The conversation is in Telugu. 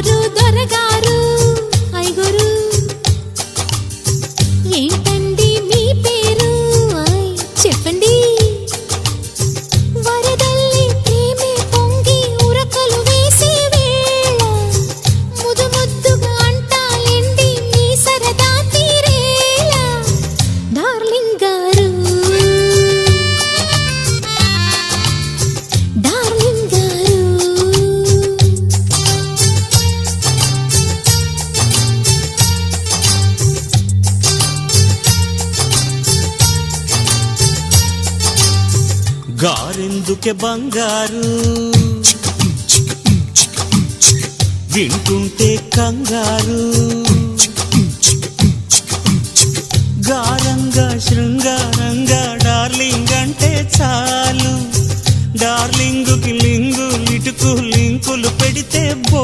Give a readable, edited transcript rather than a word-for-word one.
దొరగారు దొరగారు ఐగురు ఏంటండి మీ పేరు చెప్పండి వరదల్లి ప్రేమే పొంగి ఉరకలు వేసే వేళ ముదు ముద్దుగా అంటాలేండి మీ సరదా తీరేలా డార్లింగ్ గారు డార్లింగ్ గారు గారెందుకే బంగారు వింటుంటే కంగారు గారంగా శృంగారంగా డార్లింగ్ అంటే చాలు డార్లింగుకి లింగు లిటుకు లింకులు పెడితే బో